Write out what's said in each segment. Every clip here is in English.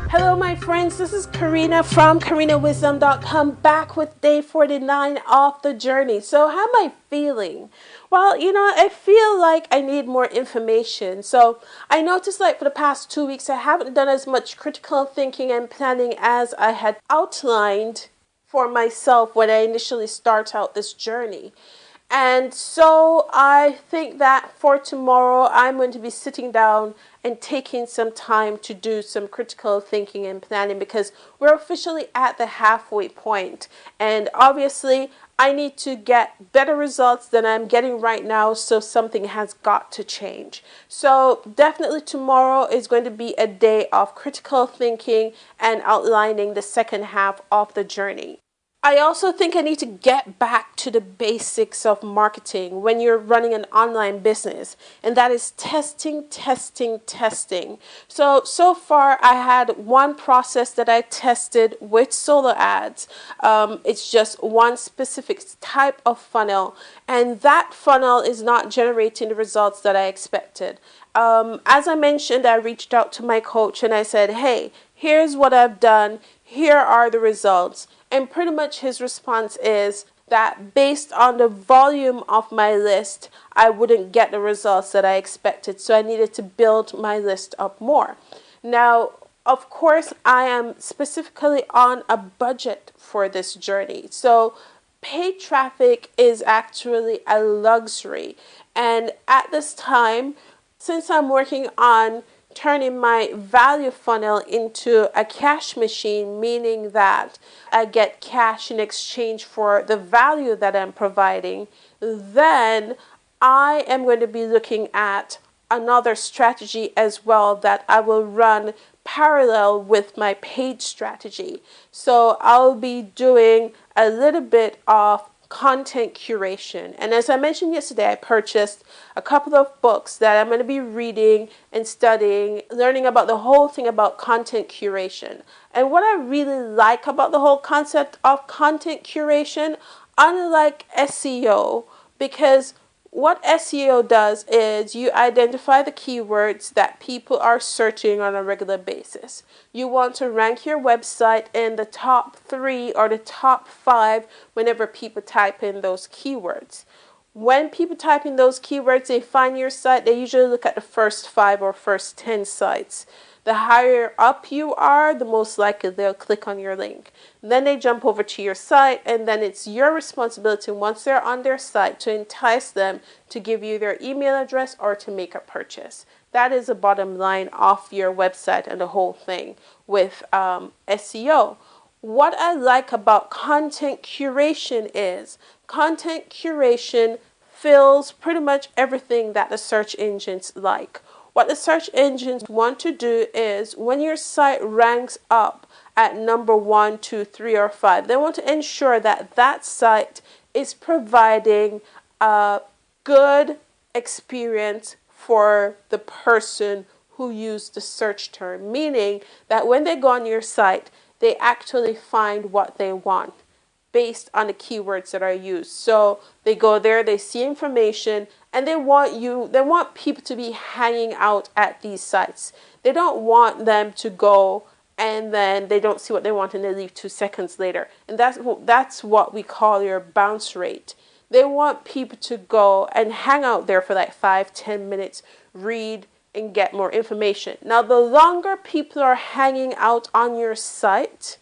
Hello, my friends. This is Karina from KarinaWisdom.com, back with day 49 of the journey. So, how am I feeling? Well, I feel like I need more information. So, I noticed like for the past 2 weeks, I haven't done as much critical thinking and planning as I had outlined for myself when I initially start out this journey. And so I think that for tomorrow, I'm going to be sitting down and taking some time to do some critical thinking and planning, because we're officially at the halfway point. And obviously, I need to get better results than I'm getting right now, so something has got to change. So definitely tomorrow is going to be a day of critical thinking and outlining the second half of the journey. I also think I need to get back to the basics of marketing when you're running an online business, and that is testing, testing, testing. So far I had one process that I tested with solo ads. It's just one specific type of funnel, and that funnel is not generating the results that I expected. As I mentioned, I reached out to my coach and I said, hey, here's what I've done. Here are the results. And pretty much his response is that based on the volume of my list, I wouldn't get the results that I expected. So I needed to build my list up more. Now, of course, I am specifically on a budget for this journey. So paid traffic is actually a luxury. And at this time, since I'm working on turning my value funnel into a cash machine, meaning that I get cash in exchange for the value that I'm providing, then I am going to be looking at another strategy as well that I will run parallel with my paid strategy. So I'll be doing a little bit of content curation. And as I mentioned yesterday, I purchased a couple of books that I'm going to be reading and studying, learning about the whole thing about content curation. And what I really like about the whole concept of content curation, unlike SEO, because what SEO does is you identify the keywords that people are searching on a regular basis. You want to rank your website in the top 3 or the top 5 whenever people type in those keywords. When people type in those keywords, they find your site, they usually look at the first 5 or first 10 sites. The higher up you are, the most likely they'll click on your link. Then they jump over to your site, and then it's your responsibility once they're on their site to entice them to give you their email address or to make a purchase. That is the bottom line of your website and the whole thing with SEO. What I like about content curation is content curation fills pretty much everything that the search engines like. What the search engines want to do is when your site ranks up at number 1, 2, 3, or 5, they want to ensure that that site is providing a good experience for the person who used the search term, meaning that when they go on your site, they actually find what they want based on the keywords that are used. So they go there, they see information, and they want people to be hanging out at these sites. They don't want them to go and then they don't see what they want and they leave 2 seconds later. And that's what we call your bounce rate. They want people to go and hang out there for like 5-10 minutes, read, and get more information. Now, the longer people are hanging out on your site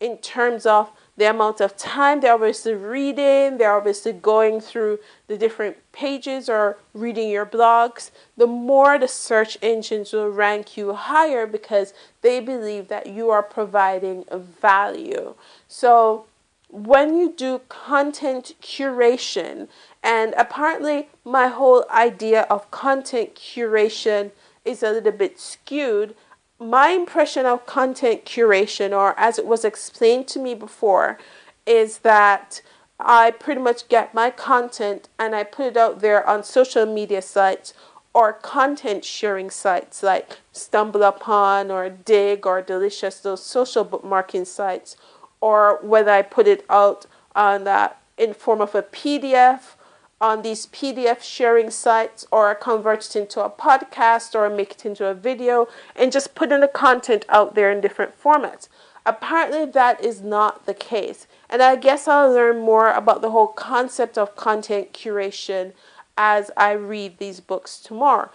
in terms of the amount of time they're obviously reading, they're obviously going through the different pages or reading your blogs, the more the search engines will rank you higher because they believe that you are providing value. So when you do content curation, and apparently my whole idea of content curation is a little bit skewed, my impression of content curation, or as it was explained to me before, is that I pretty much get my content and I put it out there on social media sites or content sharing sites like StumbleUpon or Dig or Delicious, those social bookmarking sites, or whether I put it out on in form of a PDF on these PDF sharing sites or convert it into a podcast or make it into a video and just putting the content out there in different formats. Apparently that is not the case. And I guess I'll learn more about the whole concept of content curation as I read these books tomorrow.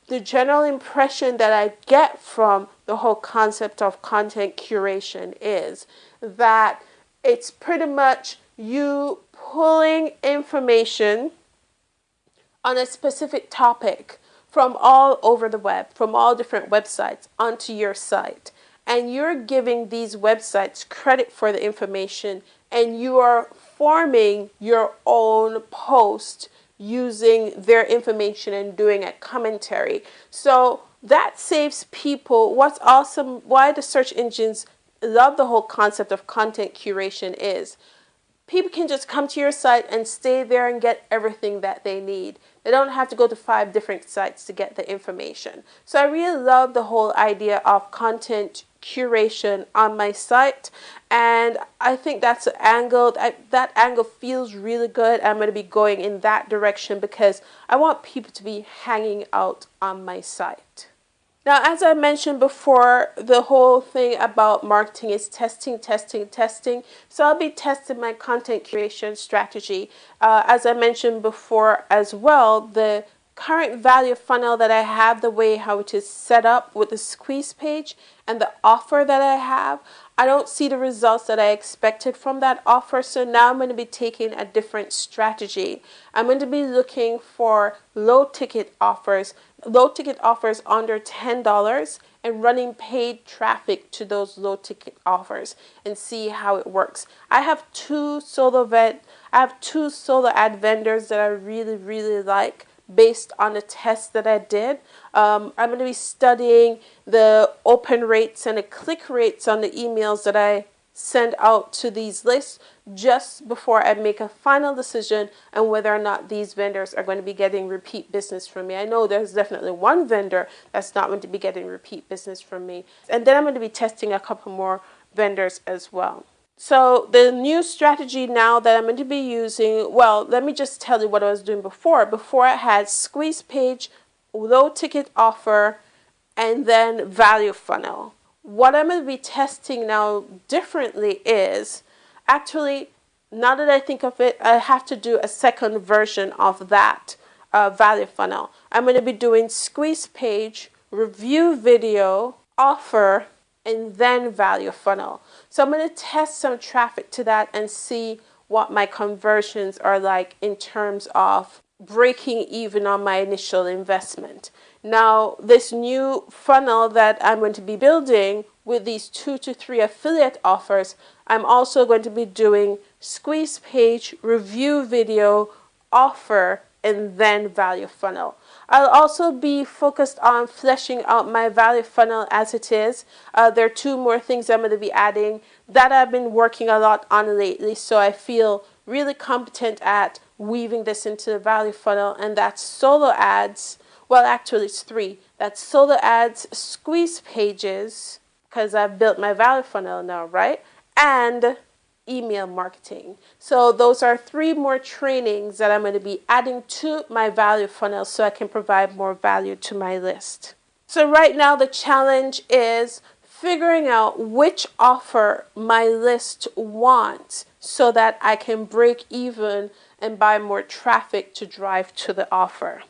The general impression that I get from the whole concept of content curation is that it's pretty much you pulling information on a specific topic from all over the web, from all different websites onto your site. And you're giving these websites credit for the information, and you are forming your own post using their information and doing a commentary. So that saves people. What's awesome, why the search engines love the whole concept of content curation is people can just come to your site and stay there and get everything that they need. They don't have to go to 5 different sites to get the information. So I really love the whole idea of content curation on my site, and I think that's an angle, that angle feels really good. I'm going to be going in that direction because I want people to be hanging out on my site. Now, as I mentioned before, the whole thing about marketing is testing, testing, testing. So I'll be testing my content creation strategy. As I mentioned before as well, the current value funnel that I have, the way how it is set up with the squeeze page and the offer that I have, I don't see the results that I expected from that offer. So now I'm going to be taking a different strategy. I'm going to be looking for low ticket offers under $10 and running paid traffic to those low ticket offers and see how it works. I have two solo ad vendors that I really like based on the test that I did. I'm going to be studying the open rates and the click rates on the emails that I send out to these lists just before I make a final decision on whether or not these vendors are going to be getting repeat business from me. I know there's definitely one vendor that's not going to be getting repeat business from me. And then I'm going to be testing a couple more vendors as well. So the new strategy now that I'm going to be using, well, let me just tell you what I was doing before. Before I had squeeze page, low ticket offer, and then value funnel. What I'm going to be testing now differently is, actually, now that I think of it, I have to do a second version of that value funnel. I'm going to be doing squeeze page, review video, offer, and then value funnel. So I'm going to test some traffic to that and see what my conversions are like in terms of breaking even on my initial investment. Now, this new funnel that I'm going to be building with these 2 to 3 affiliate offers, I'm also going to be doing squeeze page, review video, offer, and then value funnel. I'll also be focused on fleshing out my value funnel as it is. There are 2 more things I'm going to be adding that I've been working a lot on lately, so I feel really competent at weaving this into the value funnel, and that's solo ads. Well, actually it's 3. That's solo ads, squeeze pages, because I've built my value funnel now, right? And email marketing. So those are 3 more trainings that I'm going to be adding to my value funnel so I can provide more value to my list. So right now the challenge is figuring out which offer my list wants so that I can break even and buy more traffic to drive to the offer.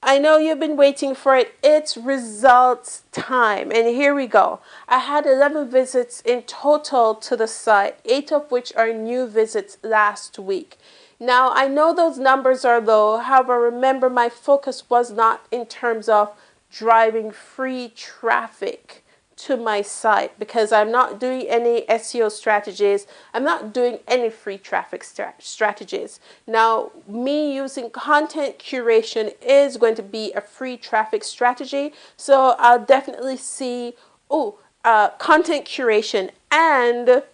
I know you've been waiting for it. It's results time. And here we go. I had 11 visits in total to the site, 8 of which are new visits last week. Now, I know those numbers are low. However, remember my focus was not in terms of driving free traffic to my site because I'm not doing any SEO strategies. I'm not doing any free traffic strategies. Now, me using content curation is going to be a free traffic strategy. So I'll definitely see content curation and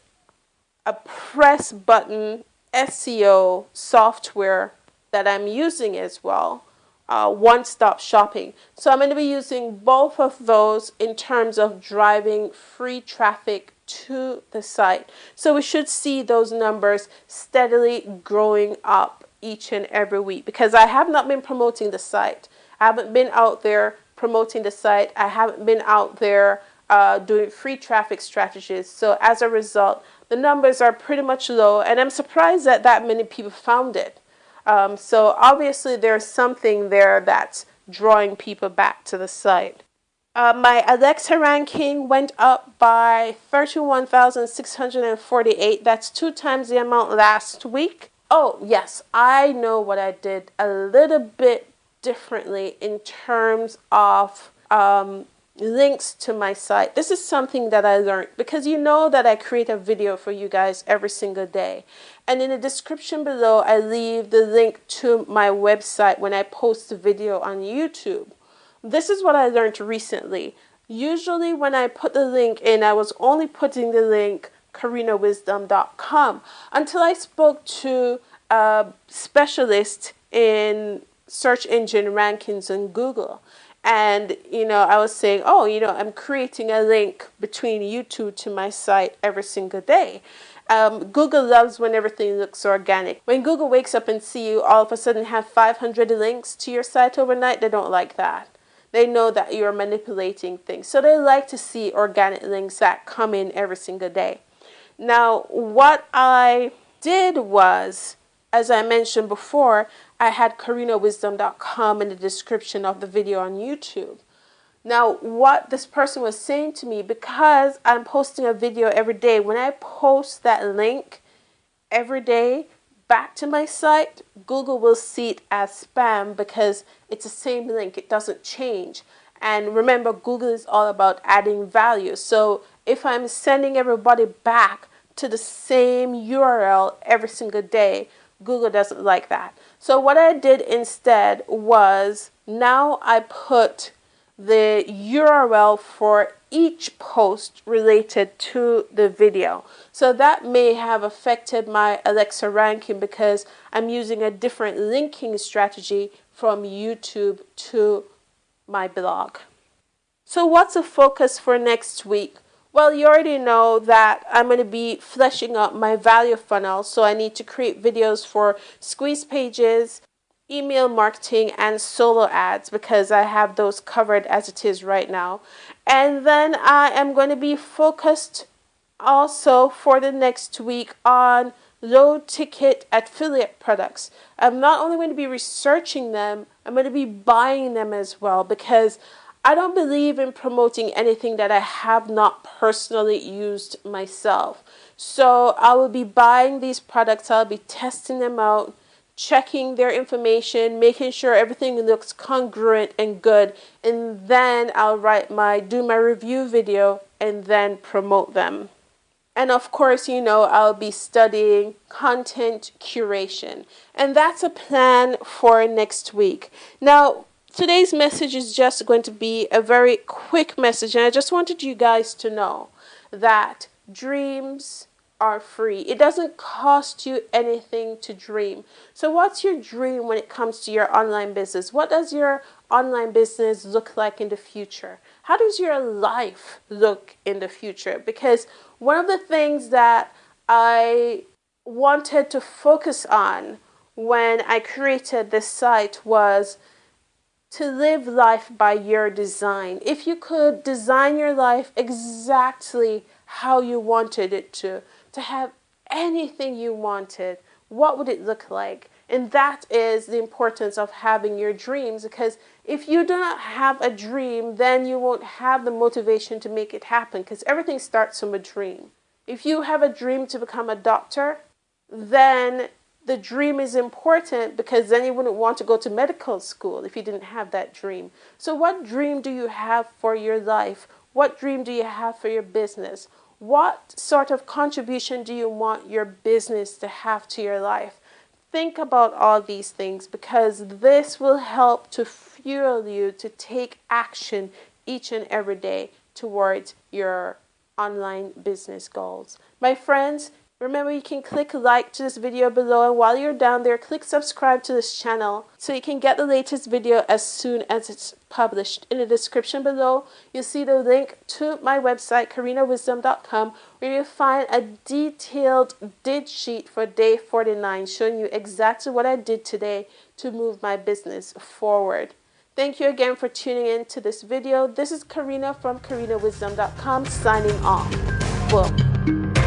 a press button SEO software that I'm using as well. One-stop shopping. So I'm going to be using both of those in terms of driving free traffic to the site. So we should see those numbers steadily growing up each and every week, because I have not been promoting the site. I haven't been out there promoting the site. I haven't been out there doing free traffic strategies. So as a result, the numbers are pretty much low, and I'm surprised that that many people found it. So obviously there's something there that's drawing people back to the site. My Alexa ranking went up by 31,648. That's 2 times the amount last week. Oh, yes, I know what I did a little bit differently in terms of links to my site. This is something that I learned, because you know that I create a video for you guys every single day. And in the description below, I leave the link to my website when I post the video on YouTube. This is what I learned recently. Usually when I put the link in, I was only putting the link KarinaWisdom.com until I spoke to a specialist in search engine rankings on Google. And, I was saying, I'm creating a link between YouTube to my site every single day. Google loves when everything looks organic. When Google wakes up and see you all of a sudden have 500 links to your site overnight, they don't like that. They know that you're manipulating things. So they like to see organic links that come in every single day. Now, what I did was, as I mentioned before, I had KarinaWisdom.com in the description of the video on YouTube. Now, what this person was saying to me, because I'm posting a video every day, when I post that link every day back to my site, Google will see it as spam because it's the same link. It doesn't change. And remember, Google is all about adding value. So if I'm sending everybody back to the same URL every single day, Google doesn't like that. So what I did instead was, now I put the URL for each post related to the video. So that may have affected my Alexa ranking because I'm using a different linking strategy from YouTube to my blog. So what's the focus for next week? Well, you already know that I'm going to be fleshing out my value funnel. So I need to create videos for squeeze pages, email marketing, and solo ads, because I have those covered as it is right now. And then I am going to be focused also for the next week on low ticket affiliate products. I'm not only going to be researching them, I'm going to be buying them as well, because I don't believe in promoting anything that I have not personally used myself. So I will be buying these products, I'll be testing them out, checking their information, making sure everything looks congruent and good, and then I'll do my review video and then promote them. And of course, I'll be studying content curation, and that's a plan for next week. Now, today's message is just going to be a very quick message, and I just wanted you guys to know that dreams are free. It doesn't cost you anything to dream. So what's your dream when it comes to your online business? What does your online business look like in the future? How does your life look in the future? Because one of the things that I wanted to focus on when I created this site was to live life by your design. If you could design your life exactly how you wanted it to have anything you wanted, what would it look like? And that is the importance of having your dreams, because if you do not have a dream, then you won't have the motivation to make it happen, because everything starts from a dream. If you have a dream to become a doctor, then the dream is important, because then you wouldn't want to go to medical school if you didn't have that dream. So what dream do you have for your life? What dream do you have for your business? What sort of contribution do you want your business to have to your life? Think about all these things, because this will help to fuel you to take action each and every day towards your online business goals. My friends, Remember, you can click like to this video below, and while you're down there, click subscribe to this channel so you can get the latest video as soon as it's published. In the description below, you'll see the link to my website, karinawisdom.com, where you'll find a detailed did sheet for day 49, showing you exactly what I did today to move my business forward. Thank you again for tuning in to this video. This is Karina from karinawisdom.com signing off. Boom.